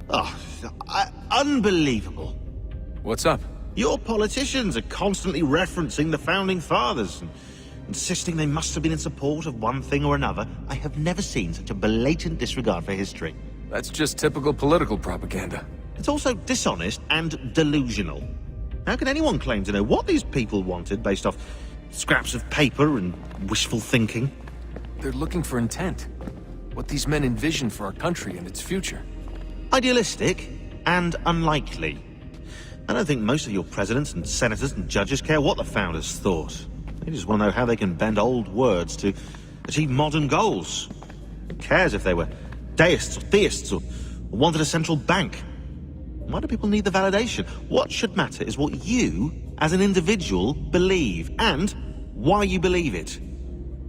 Oh, unbelievable. What's up? Your politicians are constantly referencing the Founding Fathers and insisting they must have been in support of one thing or another. I have never seen such a blatant disregard for history. That's just typical political propaganda. It's also dishonest and delusional. How can anyone claim to know what these people wanted based off scraps of paper and wishful thinking? They're looking for intent. What these men envision for our country and its future. Idealistic and unlikely. I don't think most of your presidents and senators and judges care what the founders thought. They just want to know how they can bend old words to achieve modern goals. Who cares if they were deists or theists or wanted a central bank? Why do people need the validation? What should matter is what you, as an individual, believe, and why you believe it.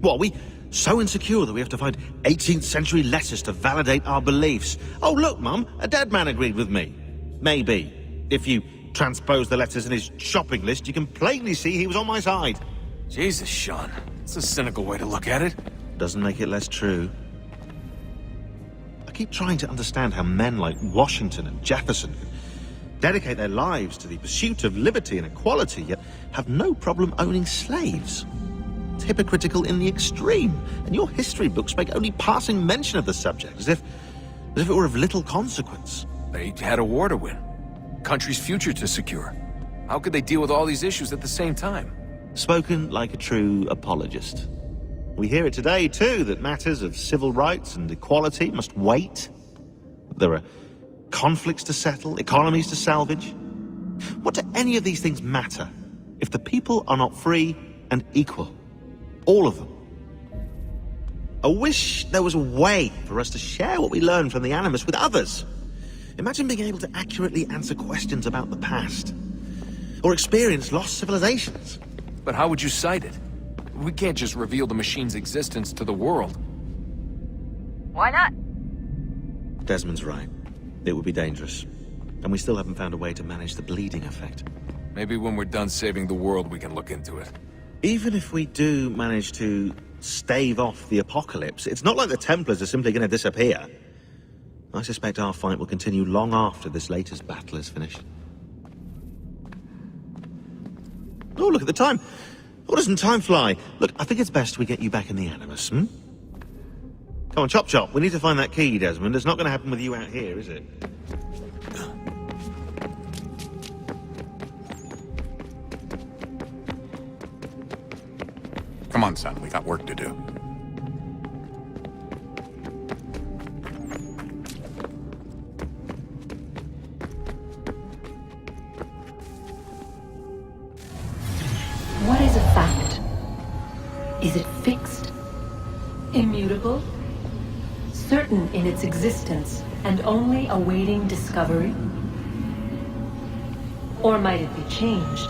What, are we so insecure that we have to find 18th century letters to validate our beliefs? Oh, look, Mum, a dead man agreed with me. Maybe. If you transpose the letters in his shopping list, you can plainly see he was on my side. Jesus, Sean. It's a cynical way to look at it. Doesn't make it less true. I keep trying to understand how men like Washington and Jefferson could dedicate their lives to the pursuit of liberty and equality, yet have no problem owning slaves. It's hypocritical in the extreme, and your history books make only passing mention of the subject, as if it were of little consequence. They had a war to win. Country's future to secure. How could they deal with all these issues at the same time? Spoken like a true apologist. We hear it today, too, that matters of civil rights and equality must wait. There are conflicts to settle, economies to salvage. What do any of these things matter if the people are not free and equal? All of them. I wish there was a way for us to share what we learn from the Animus with others. Imagine being able to accurately answer questions about the past, or experience lost civilizations. But how would you cite it? We can't just reveal the machine's existence to the world. Why not? Desmond's right. It would be dangerous. And we still haven't found a way to manage the bleeding effect. Maybe when we're done saving the world, we can look into it. Even if we do manage to stave off the apocalypse, it's not like the Templars are simply going to disappear. I suspect our fight will continue long after this latest battle is finished. Oh, look at the time. Oh, doesn't time fly? Look, I think it's best we get you back in the Animus, Come on, chop chop. We need to find that key, Desmond. It's not going to happen with you out here, is it? Come on, son. We got work to do. What is a fact? Is it fixed? Immutable? Certain in its existence and only awaiting discovery? Or might it be changed?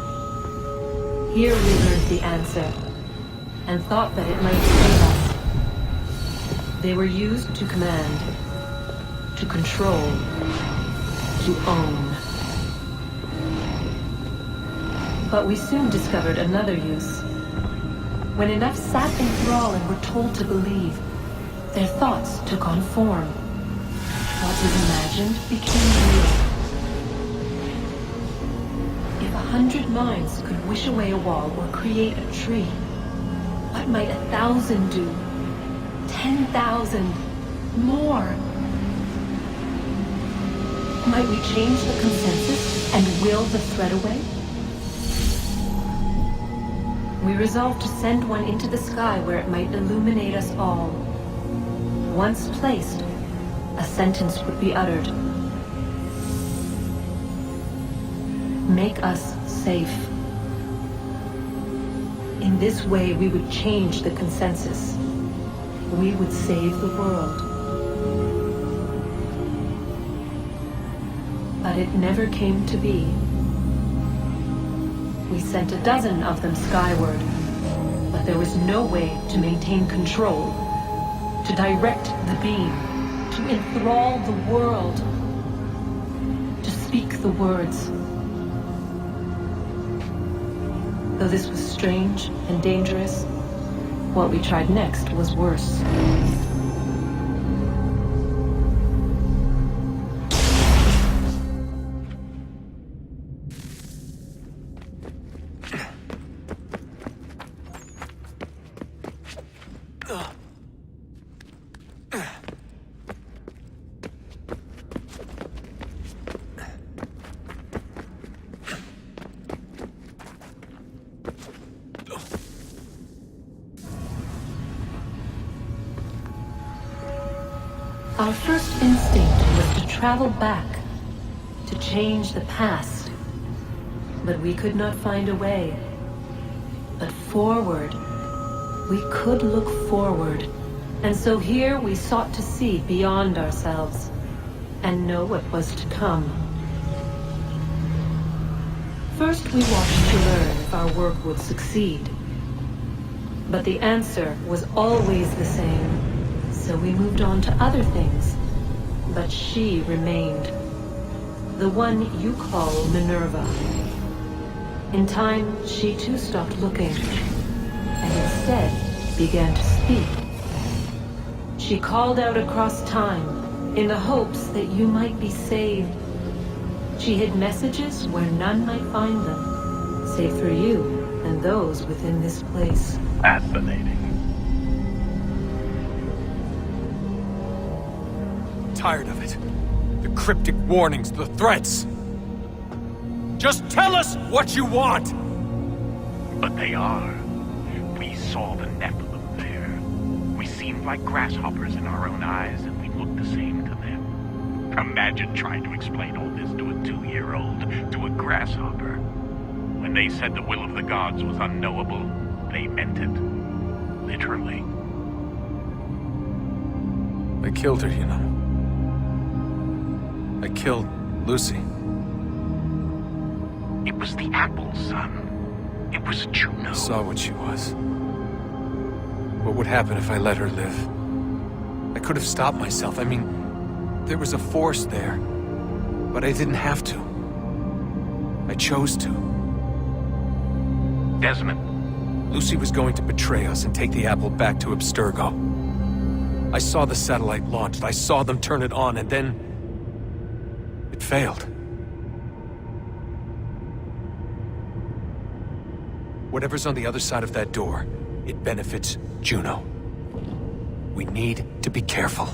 Here we learned the answer, and thought that it might save us. They were used to command, to control, to own. But we soon discovered another use. When enough sat in thrall and were told to believe, their thoughts took on form. What was imagined became real. If 100 minds could wish away a wall or create a tree, what might 1,000 do? 10,000? More? Might we change the consensus and will the thread away? We resolved to send one into the sky where it might illuminate us all. Once placed, a sentence would be uttered. Make us safe. In this way, we would change the consensus. We would save the world. But it never came to be. We sent a dozen of them skyward, but there was no way to maintain control, to direct the beam, to enthrall the world, to speak the words. Though this was strange and dangerous, what we tried next was worse. Our first instinct was to travel back, to change the past. But we could not find a way. But forward, we could look forward. And so here we sought to see beyond ourselves, and know what was to come. First we watched to learn if our work would succeed. But the answer was always the same. So we moved on to other things. But she remained. The one you call Minerva. In time, she too stopped looking, and instead began to speak. She called out across time, in the hopes that you might be saved. She hid messages where none might find them, save for you and those within this place. Fascinating. Tired of it. The cryptic warnings, the threats. Just tell us what you want! But they are. We saw the Nephilim there. We seemed like grasshoppers in our own eyes, and we looked the same to them. Imagine trying to explain all this to a 2-year-old, to a grasshopper. When they said the will of the gods was unknowable, they meant it. Literally. I killed her, you know. I killed Lucy. It was the apple, son. It was Juno. I saw what she was. What would happen if I let her live? I could have stopped myself. I mean, there was a force there. But I didn't have to. I chose to. Desmond. Lucy was going to betray us and take the apple back to Abstergo. I saw the satellite launched. I saw them turn it on, and then... it failed. Whatever's on the other side of that door, it benefits Juno. We need to be careful.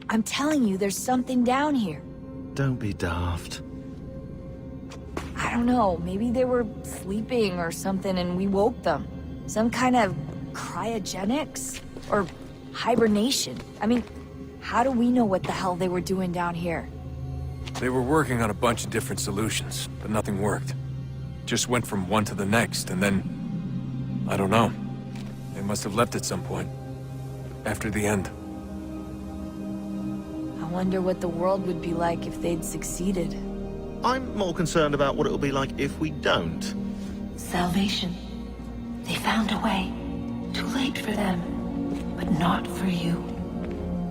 I'm telling you, there's something down here. Don't be daft. I don't know, maybe they were sleeping or something and we woke them. Some kind of cryogenics? Or hibernation. I mean, how do we know what the hell they were doing down here? They were working on a bunch of different solutions, but nothing worked. Just went from one to the next, and then... I don't know. They must have left at some point. After the end. I wonder what the world would be like if they'd succeeded. I'm more concerned about what it'll be like if we don't. Salvation. They found a way. Too late for them, but not for you.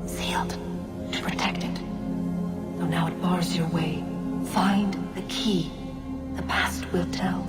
Sealed to protect it. Though now it bars your way. Find the key. The past will tell.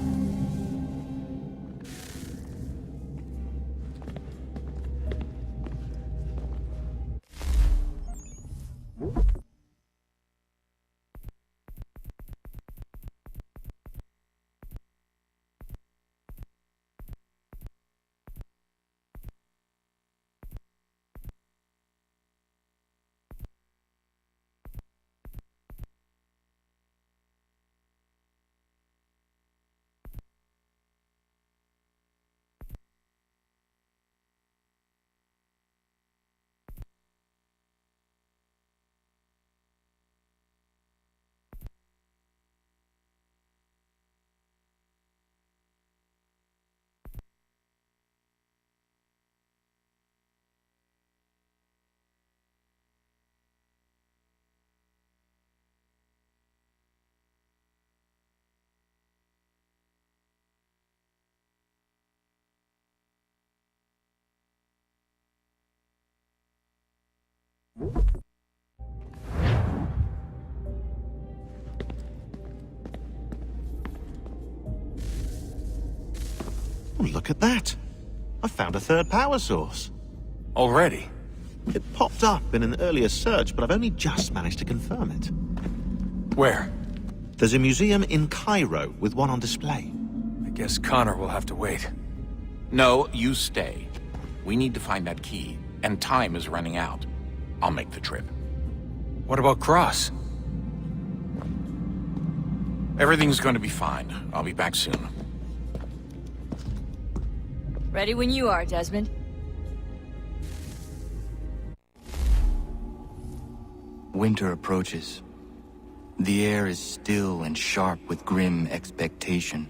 Oh, look at that. I found a third power source. Already? It popped up in an earlier search, but I've only just managed to confirm it. Where? There's a museum in Cairo with one on display. I guess Connor will have to wait. No, you stay. We need to find that key, and time is running out. I'll make the trip. What about Cross? Everything's going to be fine. I'll be back soon. Ready when you are, Desmond. Winter approaches. The air is still and sharp with grim expectation.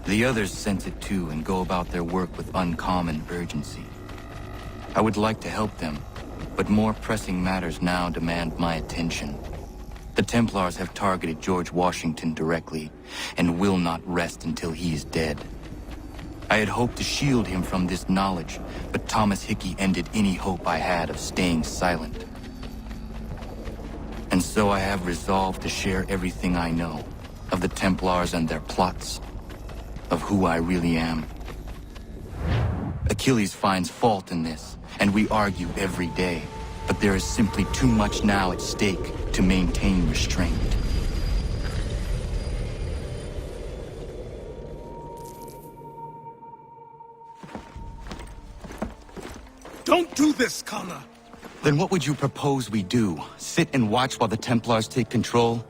The others sense it too and go about their work with uncommon urgency. I would like to help them, but more pressing matters now demand my attention. The Templars have targeted George Washington directly, and will not rest until he is dead. I had hoped to shield him from this knowledge, but Thomas Hickey ended any hope I had of staying silent. And so I have resolved to share everything I know, of the Templars and their plots, of who I really am. Achilles finds fault in this, and we argue every day, but there is simply too much now at stake to maintain restraint. Don't do this, Connor! Then what would you propose we do? Sit and watch while the Templars take control?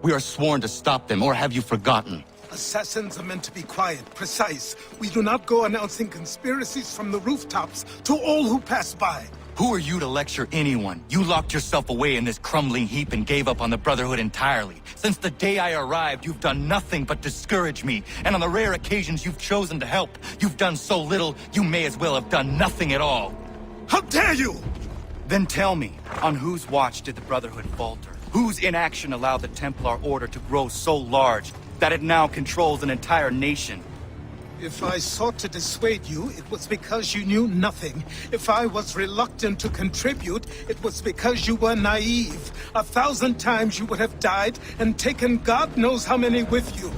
We are sworn to stop them, or have you forgotten? Assassins are meant to be quiet, precise. We do not go announcing conspiracies from the rooftops to all who pass by. Who are you to lecture anyone? You locked yourself away in this crumbling heap and gave up on the Brotherhood entirely. Since the day I arrived, you've done nothing but discourage me. And on the rare occasions you've chosen to help, you've done so little, you may as well have done nothing at all. How dare you! Then tell me, on whose watch did the Brotherhood falter? Whose inaction allowed the Templar Order to grow so large that it now controls an entire nation? If I sought to dissuade you, it was because you knew nothing. If I was reluctant to contribute, it was because you were naive. 1,000 times you would have died and taken God knows how many with you.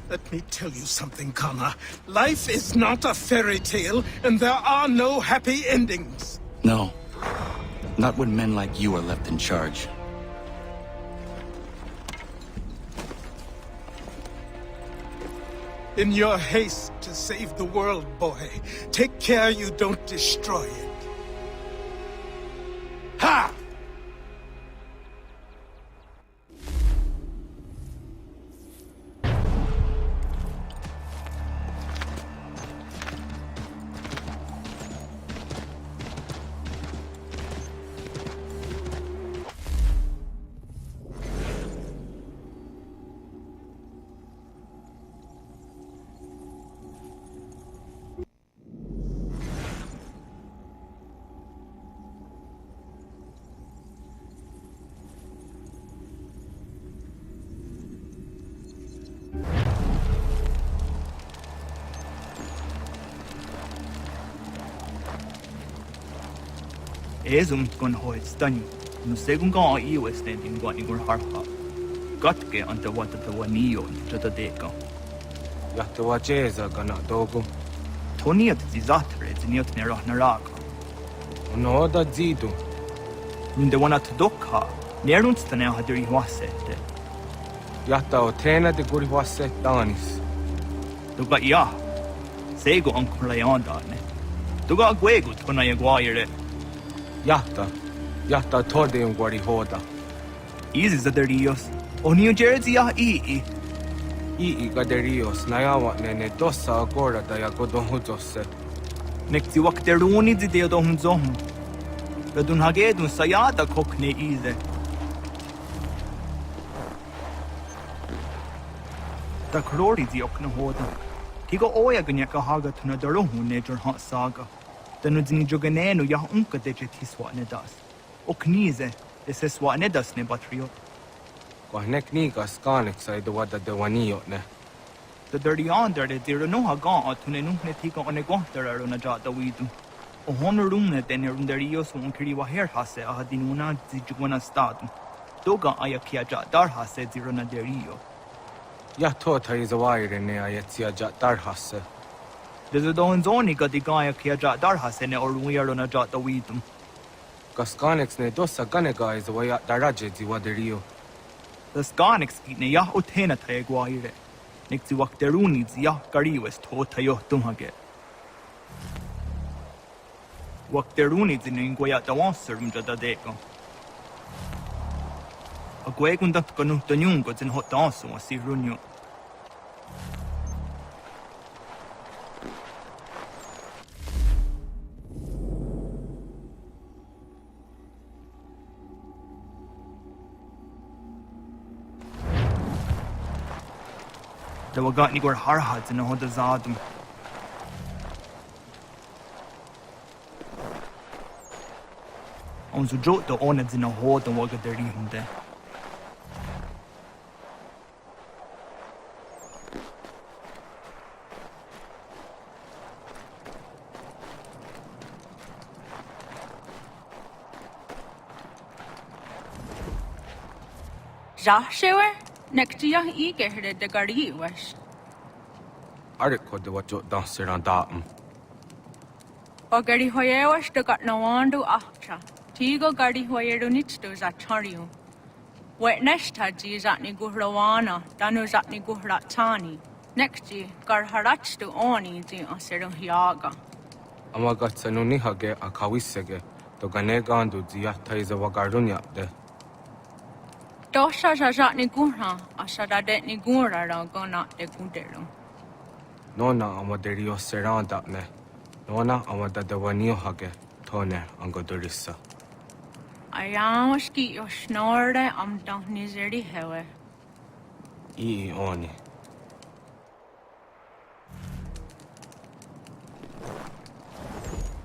Let me tell you something, Connor. Life is not a fairy tale, and there are no happy endings. No. Not when men like you are left in charge. In your haste to save the world, boy, take care you don't destroy it. Ha! Ezum gon hoid stani, no segun ga io estending gon igur harha. Gatke anta wata the wanio to the deco. Yahta wacheza gana dogo. Toniat zizatre ziniot nerah naraga. No da zidu. Ninde wanat dokha, nerunt the nehadri wasete. Yahta o tena de guri wasse danis. Duga ya, sego uncle leondane. Duga guegut kona yaguire. Yahta torde un guari hoda. Easy zaderios. O New Jersey ya ii. Ii gaderios nayawa nene dosa agora da yagodon hudose. Nekti wakteruni zideodon zom. Radun hagedun sayada kokne ize. Da krori ziokna hoda. Tigo oya ganyaka haga tuna darohu nejer hot saga. Danudini joganenu ya unka dejeti swatnedas. O knize, this is swatnedas ne batrio. Kohnek niga skanik sa idu wada de wanio ne. The dirty on there, the no haga to ne nunkne tiga on a gotter on a jata widu. Och hon rummet den under io som kri wa her hase a dinuna zijuna statum. Doga ayakia ja dar hase zirona derio. Ja tot is a wire ne ayetsia ja dar hasse. There's don zoni ga di gaya kia ja dar hase ne or weirona ja the weedum. Gaskanix ne dosa ganega is a way at daraje ziwaderio. The skanix ne ya utena taeguire. Nixi wak deruni zia gariwes to tayo tumhage. Wak deruni ziningwaya da wanserum ja da deko. A gwegunda kanu tanyungo zin hot danso si runyo. Det var gott ni går harhat när hon zadum. On så jot då on att sina håd och våga där i hunde. Joshua? Nektia eager the gari was. Arik what the what dancer on datum. O gari hoye was the got no one do after. Tigo gari hoye do nits to Zachario. Wet nest had Zatni Guhrawana, Danu Zatni Guhratani. Next year, Garharach to Oni the Asero Hiaga. Amagatsanuni hage a kawisege, to Ganegandu Ziata is a wagarunya de. Dosha Zatni Gurha, Asada Detni Gura, Gona de Gudero. Nona amaderio seranda me. Nona amada de wanio hage, Tone Angodurissa. I am a ski your snore, down nizeri hewe. Oni.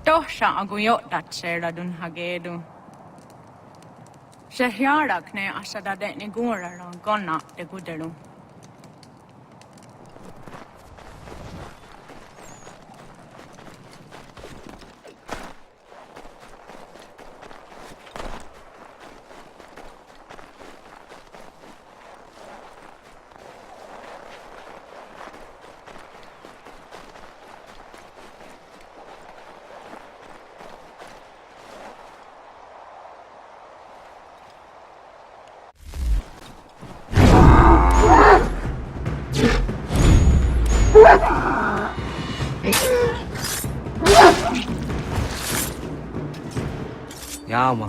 Dosha aguyot that Sarah dun hagedu. Shehyarak ne Asada Detni Gura, Gona de Gudero. Yama.